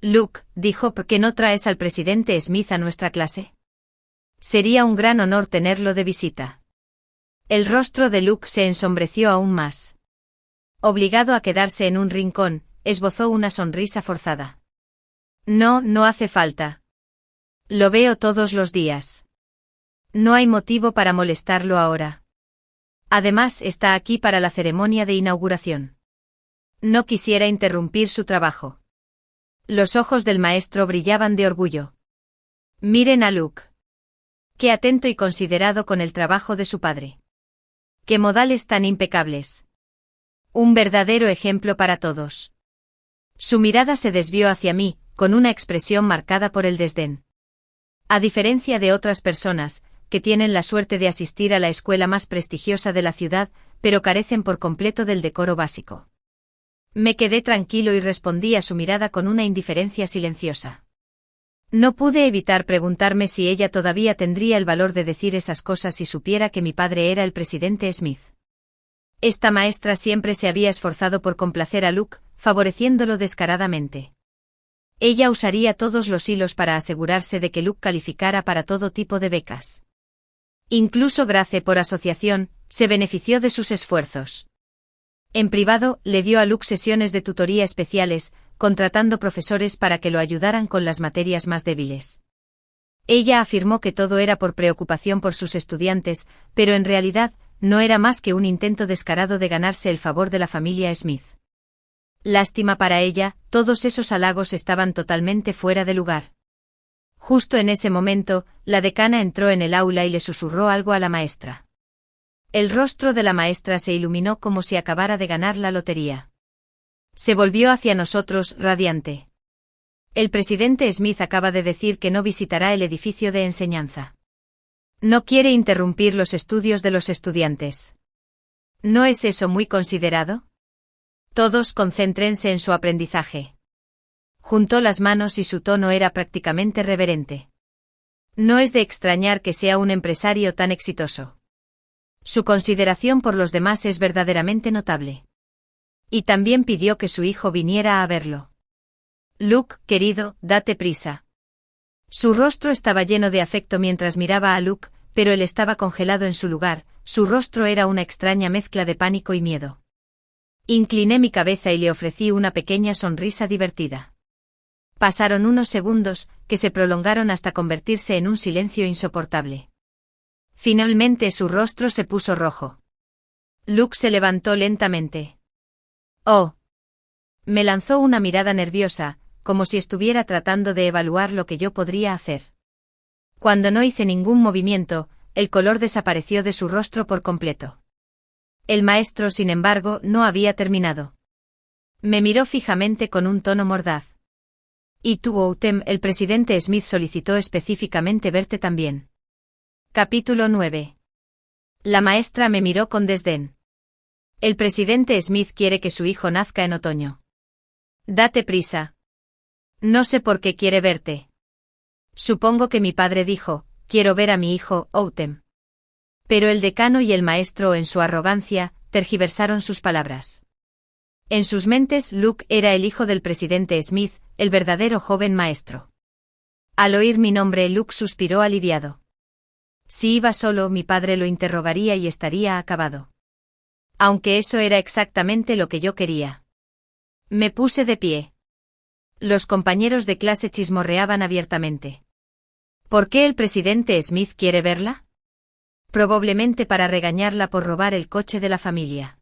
Luke, dijo, ¿por qué no traes al presidente Smith a nuestra clase? Sería un gran honor tenerlo de visita. El rostro de Luke se ensombreció aún más. Obligado a quedarse en un rincón, esbozó una sonrisa forzada. No, no hace falta. Lo veo todos los días. No hay motivo para molestarlo ahora. Además, está aquí para la ceremonia de inauguración. No quisiera interrumpir su trabajo. Los ojos del maestro brillaban de orgullo. Miren a Luke. Qué atento y considerado con el trabajo de su padre. Qué modales tan impecables. Un verdadero ejemplo para todos. Su mirada se desvió hacia mí, con una expresión marcada por el desdén. A diferencia de otras personas, que tienen la suerte de asistir a la escuela más prestigiosa de la ciudad, pero carecen por completo del decoro básico. Me quedé tranquilo y respondí a su mirada con una indiferencia silenciosa. No pude evitar preguntarme si ella todavía tendría el valor de decir esas cosas si supiera que mi padre era el presidente Smith. Esta maestra siempre se había esforzado por complacer a Luke, favoreciéndolo descaradamente. Ella usaría todos los hilos para asegurarse de que Luke calificara para todo tipo de becas. Incluso Grace, por asociación, se benefició de sus esfuerzos. En privado, le dio a Luke sesiones de tutoría especiales, contratando profesores para que lo ayudaran con las materias más débiles. Ella afirmó que todo era por preocupación por sus estudiantes, pero en realidad, no era más que un intento descarado de ganarse el favor de la familia Smith. Lástima para ella, todos esos halagos estaban totalmente fuera de lugar. Justo en ese momento, la decana entró en el aula y le susurró algo a la maestra. El rostro de la maestra se iluminó como si acabara de ganar la lotería. Se volvió hacia nosotros, radiante. El presidente Smith acaba de decir que no visitará el edificio de enseñanza. No quiere interrumpir los estudios de los estudiantes. ¿No es eso muy considerado? Todos concéntrense en su aprendizaje. Juntó las manos y su tono era prácticamente reverente. No es de extrañar que sea un empresario tan exitoso. Su consideración por los demás es verdaderamente notable. Y también pidió que su hijo viniera a verlo. Luke, querido, date prisa. Su rostro estaba lleno de afecto mientras miraba a Luke, pero él estaba congelado en su lugar, su rostro era una extraña mezcla de pánico y miedo. Incliné mi cabeza y le ofrecí una pequeña sonrisa divertida. Pasaron unos segundos, que se prolongaron hasta convertirse en un silencio insoportable. Finalmente su rostro se puso rojo. Luke se levantó lentamente. «Oh». Me lanzó una mirada nerviosa, como si estuviera tratando de evaluar lo que yo podría hacer. Cuando no hice ningún movimiento, el color desapareció de su rostro por completo. El maestro, sin embargo, no había terminado. Me miró fijamente con un tono mordaz. «Y tú, Outem, el presidente Smith solicitó específicamente verte también». Capítulo 9. La maestra me miró con desdén. El presidente Smith quiere que su hijo nazca en otoño. Date prisa. No sé por qué quiere verte. Supongo que mi padre dijo, quiero ver a mi hijo, Outem. Pero el decano y el maestro, en su arrogancia, tergiversaron sus palabras. En sus mentes, Luke era el hijo del presidente Smith, el verdadero joven maestro. Al oír mi nombre, Luke suspiró aliviado. Si iba solo, mi padre lo interrogaría y estaría acabado. Aunque eso era exactamente lo que yo quería. Me puse de pie. Los compañeros de clase chismorreaban abiertamente. ¿Por qué el presidente Smith quiere verla? Probablemente para regañarla por robar el coche de la familia.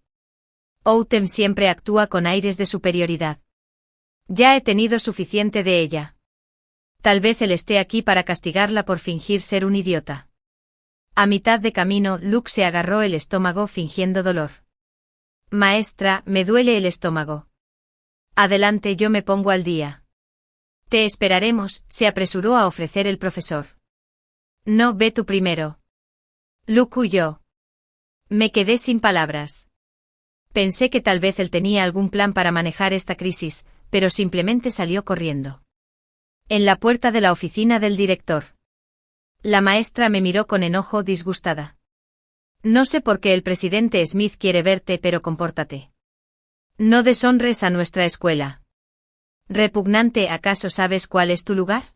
Outem siempre actúa con aires de superioridad. Ya he tenido suficiente de ella. Tal vez él esté aquí para castigarla por fingir ser un idiota. A mitad de camino, Luke se agarró el estómago fingiendo dolor. Maestra, me duele el estómago. Adelante, yo me pongo al día. Te esperaremos, se apresuró a ofrecer el profesor. No, ve tú primero. Luke huyó. Me quedé sin palabras. Pensé que tal vez él tenía algún plan para manejar esta crisis, pero simplemente salió corriendo. En la puerta de la oficina del director. La maestra me miró con enojo, disgustada. No sé por qué el presidente Smith quiere verte, pero compórtate. No deshonres a nuestra escuela. Repugnante, ¿acaso sabes cuál es tu lugar?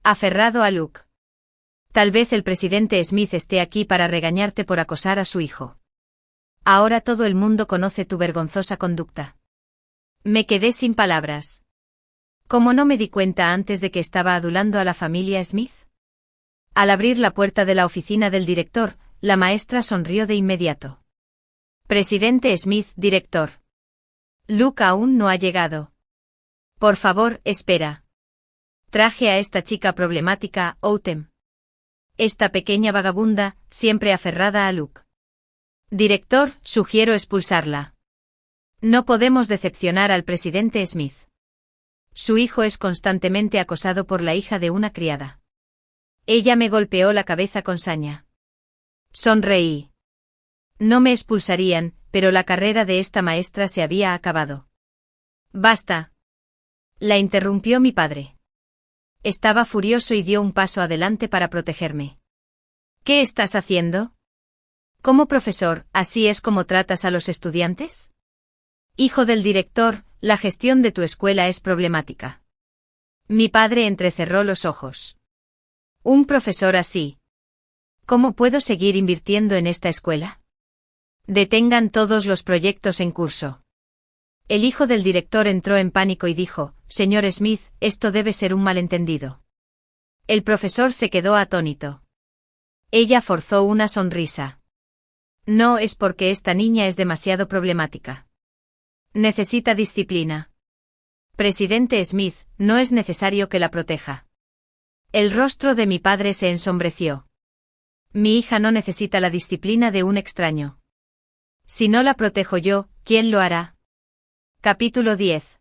Aferrado a Luke. Tal vez el presidente Smith esté aquí para regañarte por acosar a su hijo. Ahora todo el mundo conoce tu vergonzosa conducta. Me quedé sin palabras. ¿Cómo no me di cuenta antes de que estaba adulando a la familia Smith? Al abrir la puerta de la oficina del director, la maestra sonrió de inmediato. Presidente Smith, director. Luke aún no ha llegado. Por favor, espera. Traje a esta chica problemática, Outem. Esta pequeña vagabunda, siempre aferrada a Luke. Director, sugiero expulsarla. No podemos decepcionar al presidente Smith. Su hijo es constantemente acosado por la hija de una criada. Ella me golpeó la cabeza con saña. Sonreí. No me expulsarían, pero la carrera de esta maestra se había acabado. Basta. La interrumpió mi padre. Estaba furioso y dio un paso adelante para protegerme. ¿Qué estás haciendo? Como profesor, ¿así es como tratas a los estudiantes? Hijo del director, la gestión de tu escuela es problemática. Mi padre entrecerró los ojos. Un profesor así. ¿Cómo puedo seguir invirtiendo en esta escuela? Detengan todos los proyectos en curso. El hijo del director entró en pánico y dijo, señor Smith, esto debe ser un malentendido. El profesor se quedó atónito. Ella forzó una sonrisa. No es porque esta niña es demasiado problemática. Necesita disciplina. Presidente Smith, no es necesario que la proteja. El rostro de mi padre se ensombreció. Mi hija no necesita la disciplina de un extraño. Si no la protejo yo, ¿quién lo hará? Capítulo 10.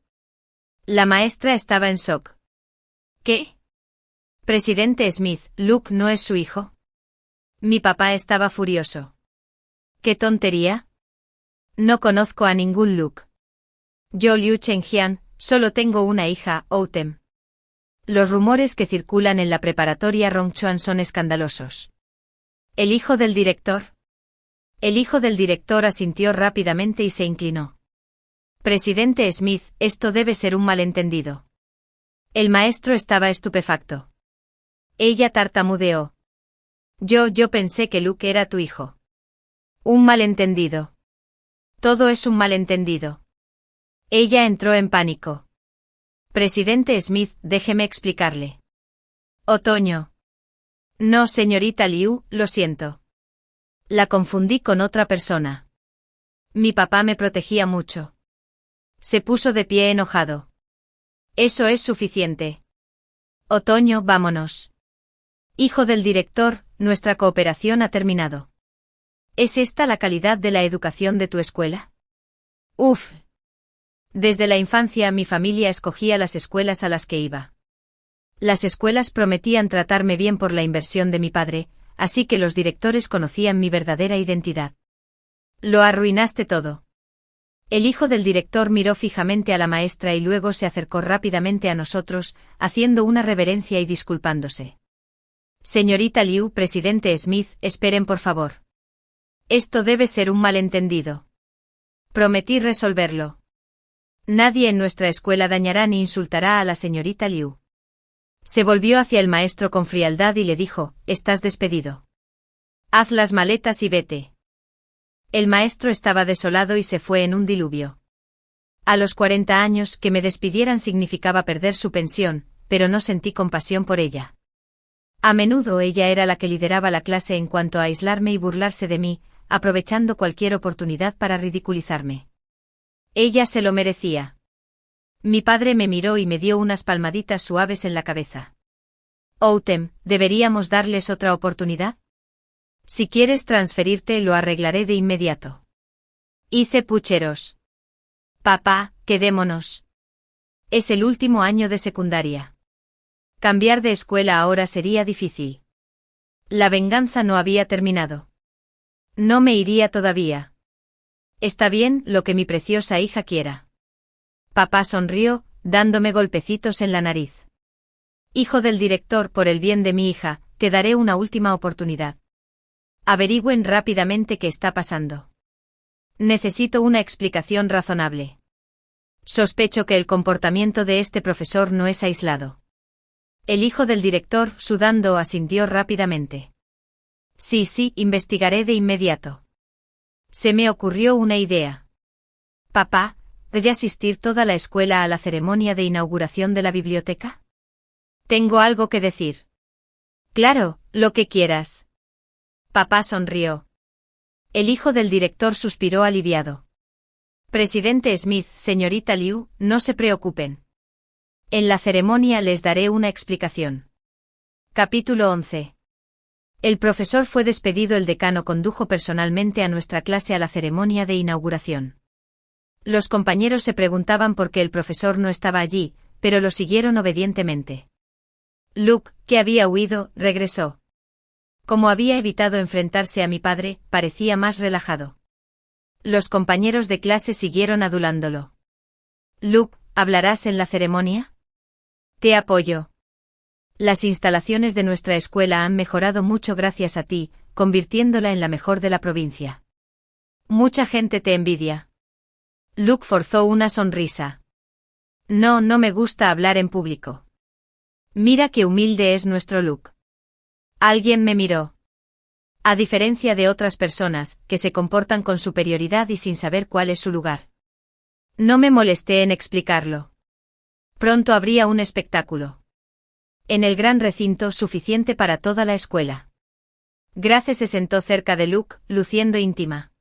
La maestra estaba en shock. ¿Qué? Presidente Smith, ¿Luke no es su hijo? Mi papá estaba furioso. ¿Qué tontería? No conozco a ningún Luke. Yo Liu Chengjian, solo tengo una hija, Outem. Los rumores que circulan en la preparatoria Rongchuan son escandalosos. ¿El hijo del director? El hijo del director asintió rápidamente y se inclinó. Presidente Smith, esto debe ser un malentendido. El maestro estaba estupefacto. Ella tartamudeó. Yo pensé que Luke era tu hijo. Un malentendido. Todo es un malentendido. Ella entró en pánico. Presidente Smith, déjeme explicarle. Otoño. No, señorita Liu, lo siento. La confundí con otra persona. Mi papá me protegía mucho. Se puso de pie enojado. Eso es suficiente. Otoño, vámonos. Hijo del director, nuestra cooperación ha terminado. ¿Es esta la calidad de la educación de tu escuela? Uf. Desde la infancia mi familia escogía las escuelas a las que iba. Las escuelas prometían tratarme bien por la inversión de mi padre, así que los directores conocían mi verdadera identidad. Lo arruinaste todo. El hijo del director miró fijamente a la maestra y luego se acercó rápidamente a nosotros, haciendo una reverencia y disculpándose. Señorita Liu, presidente Smith, esperen por favor. Esto debe ser un malentendido. Prometí resolverlo. Nadie en nuestra escuela dañará ni insultará a la señorita Liu. Se volvió hacia el maestro con frialdad y le dijo, estás despedido. Haz las maletas y vete. El maestro estaba desolado y se fue en un diluvio. A los 40 años, que me despidieran significaba perder su pensión, pero no sentí compasión por ella. A menudo ella era la que lideraba la clase en cuanto a aislarme y burlarse de mí, aprovechando cualquier oportunidad para ridiculizarme. Ella se lo merecía. Mi padre me miró y me dio unas palmaditas suaves en la cabeza. Outem, ¿deberíamos darles otra oportunidad? Si quieres transferirte, lo arreglaré de inmediato. Hice pucheros. Papá, quedémonos. Es el último año de secundaria. Cambiar de escuela ahora sería difícil. La venganza no había terminado. No me iría todavía. Está bien, lo que mi preciosa hija quiera. Papá sonrió, dándome golpecitos en la nariz. Hijo del director, por el bien de mi hija, te daré una última oportunidad. Averigüen rápidamente qué está pasando. Necesito una explicación razonable. Sospecho que el comportamiento de este profesor no es aislado. El hijo del director, sudando, asintió rápidamente. Sí, investigaré de inmediato. Se me ocurrió una idea. Papá, ¿debe asistir toda la escuela a la ceremonia de inauguración de la biblioteca? Tengo algo que decir. Claro, lo que quieras. Papá sonrió. El hijo del director suspiró aliviado. Presidente Smith, señorita Liu, no se preocupen. En la ceremonia les daré una explicación. Capítulo 11. El profesor fue despedido. El decano condujo personalmente a nuestra clase a la ceremonia de inauguración. Los compañeros se preguntaban por qué el profesor no estaba allí, pero lo siguieron obedientemente. Luke, que había huido, regresó. Como había evitado enfrentarse a mi padre, parecía más relajado. Los compañeros de clase siguieron adulándolo. Luke, ¿hablarás en la ceremonia? Te apoyo. Las instalaciones de nuestra escuela han mejorado mucho gracias a ti, convirtiéndola en la mejor de la provincia. Mucha gente te envidia. Luke forzó una sonrisa. No me gusta hablar en público. Mira qué humilde es nuestro Luke. Alguien me miró. A diferencia de otras personas, que se comportan con superioridad y sin saber cuál es su lugar. No me molesté en explicarlo. Pronto habría un espectáculo. En el gran recinto suficiente para toda la escuela. Grace se sentó cerca de Luke, luciendo íntima.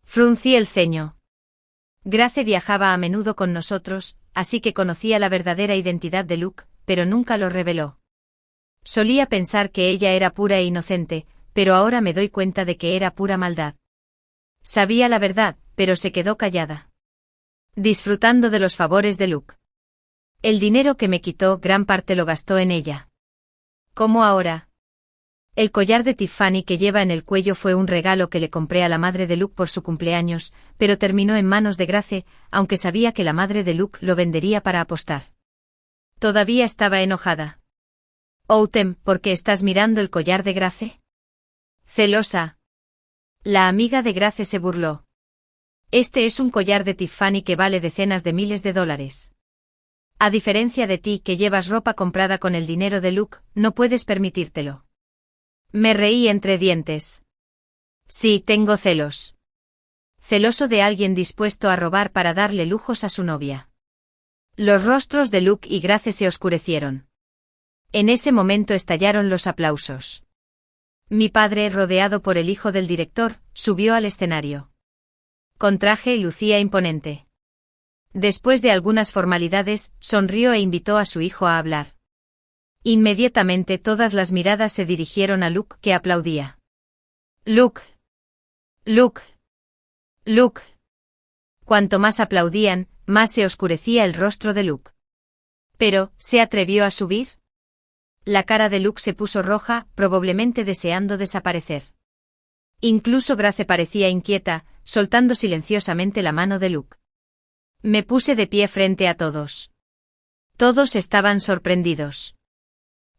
Fruncí el ceño. Grace viajaba a menudo con nosotros, así que conocía la verdadera identidad de Luke, pero nunca lo reveló. Solía pensar que ella era pura e inocente, pero ahora me doy cuenta de que era pura maldad. Sabía la verdad, pero se quedó callada. Disfrutando de los favores de Luke. El dinero que me quitó, gran parte lo gastó en ella. ¿Cómo ahora? El collar de Tiffany que lleva en el cuello fue un regalo que le compré a la madre de Luke por su cumpleaños, pero terminó en manos de Grace, aunque sabía que la madre de Luke lo vendería para apostar. Todavía estaba enojada. Autumn, ¿por qué estás mirando el collar de Grace? Celosa. La amiga de Grace se burló. Este es un collar de Tiffany que vale decenas de miles de dólares. A diferencia de ti que llevas ropa comprada con el dinero de Luke, no puedes permitírtelo. Me reí entre dientes. Sí, tengo celos. Celoso de alguien dispuesto a robar para darle lujos a su novia. Los rostros de Luke y Grace se oscurecieron. En ese momento estallaron los aplausos. Mi padre, rodeado por el hijo del director, subió al escenario. Con traje y lucía imponente. Después de algunas formalidades, sonrió e invitó a su hijo a hablar. Inmediatamente todas las miradas se dirigieron a Luke, que aplaudía. Luke. Luke. Luke. Cuanto más aplaudían, más se oscurecía el rostro de Luke. Pero, ¿se atrevió a subir? La cara de Luke se puso roja, probablemente deseando desaparecer. Incluso Grace parecía inquieta, soltando silenciosamente la mano de Luke. Me puse de pie frente a todos. Todos estaban sorprendidos.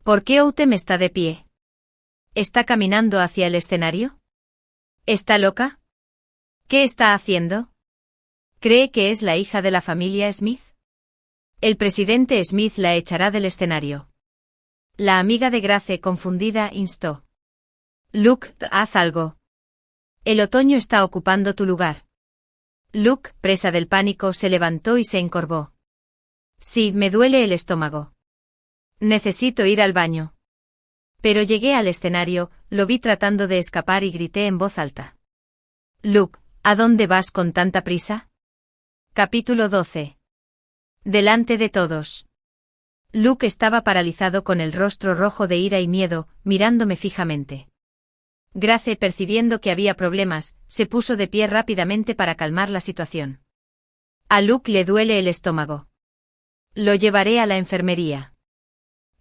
¿Por qué Autumn está de pie? ¿Está caminando hacia el escenario? ¿Está loca? ¿Qué está haciendo? ¿Cree que es la hija de la familia Smith? El presidente Smith la echará del escenario. La amiga de Grace, confundida, instó. Luke, haz algo. El otoño está ocupando tu lugar. Luke, presa del pánico, se levantó y se encorvó. Sí, me duele el estómago. Necesito ir al baño. Pero llegué al escenario, lo vi tratando de escapar y grité en voz alta. Luke, ¿a dónde vas con tanta prisa? Capítulo 12. Delante de todos. Luke estaba paralizado con el rostro rojo de ira y miedo, mirándome fijamente. Grace, percibiendo que había problemas, se puso de pie rápidamente para calmar la situación. A Luke le duele el estómago. Lo llevaré a la enfermería.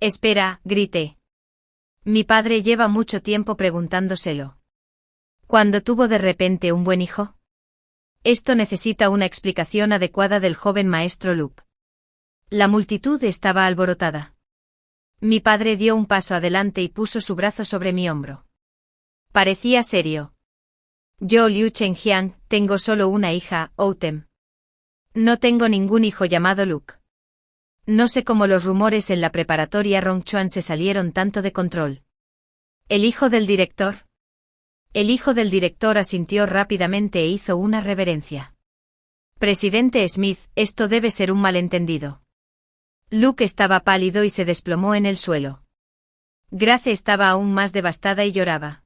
Espera, grité. Mi padre lleva mucho tiempo preguntándoselo. ¿Cuándo tuvo de repente un buen hijo? Esto necesita una explicación adecuada del joven maestro Luke. La multitud estaba alborotada. Mi padre dio un paso adelante y puso su brazo sobre mi hombro. Parecía serio. Yo, Liu Chengjiang, tengo solo una hija, Autumn. No tengo ningún hijo llamado Luke. No sé cómo los rumores en la preparatoria Rongchuan se salieron tanto de control. ¿El hijo del director? El hijo del director asintió rápidamente e hizo una reverencia. Presidente Smith, esto debe ser un malentendido. Luke estaba pálido y se desplomó en el suelo. Grace estaba aún más devastada y lloraba.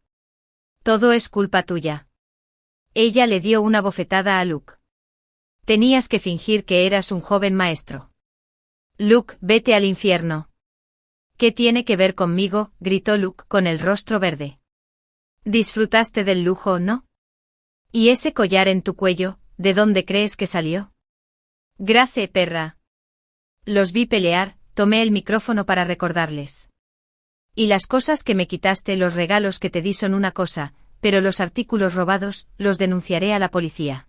Todo es culpa tuya. Ella le dio una bofetada a Luke. Tenías que fingir que eras un joven maestro. Luke, vete al infierno. ¿Qué tiene que ver conmigo?, gritó Luke con el rostro verde. Disfrutaste del lujo, ¿no? ¿Y ese collar en tu cuello, de dónde crees que salió? Grace, perra. Los vi pelear, tomé el micrófono para recordarles. Y las cosas que me quitaste, los regalos que te di son una cosa, pero los artículos robados, los denunciaré a la policía.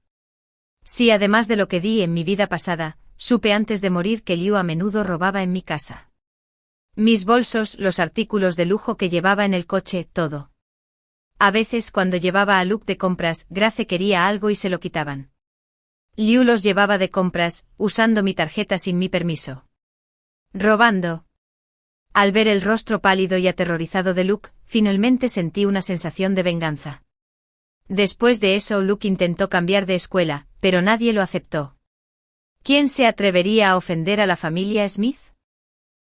Sí, además de lo que di en mi vida pasada, supe antes de morir que Liu a menudo robaba en mi casa. Mis bolsos, los artículos de lujo que llevaba en el coche, todo. A veces cuando llevaba a Luke de compras, Grace quería algo y se lo quitaban. Liu los llevaba de compras, usando mi tarjeta sin mi permiso. Robando. Al ver el rostro pálido y aterrorizado de Luke, finalmente sentí una sensación de venganza. Después de eso, Luke intentó cambiar de escuela, pero nadie lo aceptó. ¿Quién se atrevería a ofender a la familia Smith?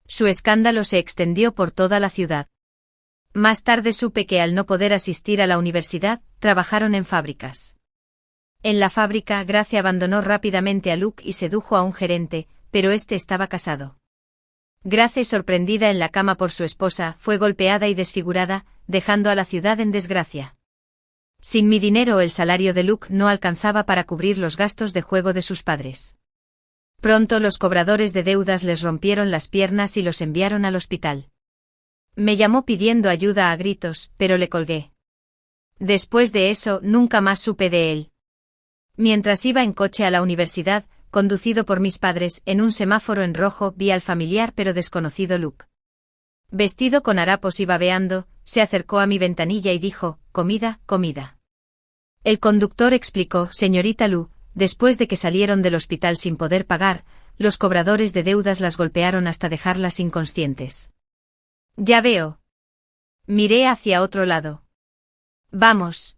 Su escándalo se extendió por toda la ciudad. Más tarde supe que al no poder asistir a la universidad, trabajaron en fábricas. En la fábrica, Grace abandonó rápidamente a Luke y sedujo a un gerente, pero este estaba casado. Grace, sorprendida en la cama por su esposa, fue golpeada y desfigurada, dejando a la ciudad en desgracia. Sin mi dinero, el salario de Luke no alcanzaba para cubrir los gastos de juego de sus padres. Pronto los cobradores de deudas les rompieron las piernas y los enviaron al hospital. Me llamó pidiendo ayuda a gritos, pero le colgué. Después de eso, nunca más supe de él. Mientras iba en coche a la universidad, conducido por mis padres, en un semáforo en rojo vi al familiar pero desconocido Luke. Vestido con harapos y babeando, se acercó a mi ventanilla y dijo, «Comida, comida». El conductor explicó, «Señorita Lu, después de que salieron del hospital sin poder pagar, los cobradores de deudas las golpearon hasta dejarlas inconscientes». «Ya veo». Miré hacia otro lado. «Vamos».